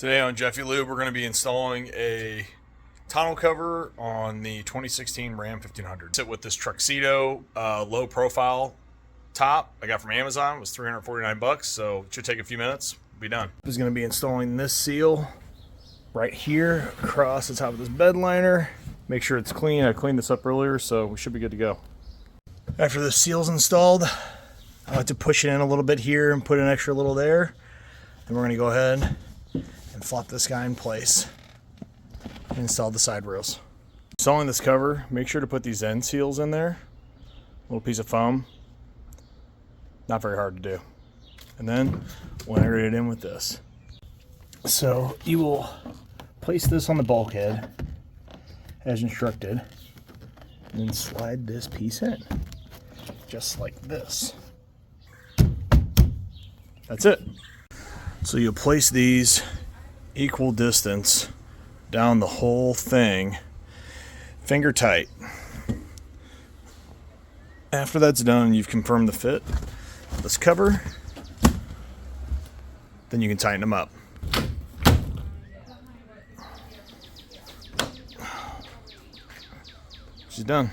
Today on Jeffy Lube, we're going to be installing a tonneau cover on the 2016 Ram 1500. Sit with this TruXedo low profile top I got from Amazon. It was $349, so it should take a few minutes. We'll be done. Is going to be installing this seal right here across the top of this bed liner. Make sure it's clean. I cleaned this up earlier, so we should be good to go. After the seal's installed, I like to push it in a little bit here and put an extra little there. Then we're going to go ahead and flop this guy in place and install the side rails. Installing this cover, make sure to put these end seals in there. A little piece of foam. Not very hard to do. And then we'll enter it in with this. So you will place this on the bulkhead as instructed and then slide this piece in just like this. That's it. So you'll place these equal distance down the whole thing, finger tight. After that's done, you've confirmed the fit of this cover, then you can tighten them up. She's done.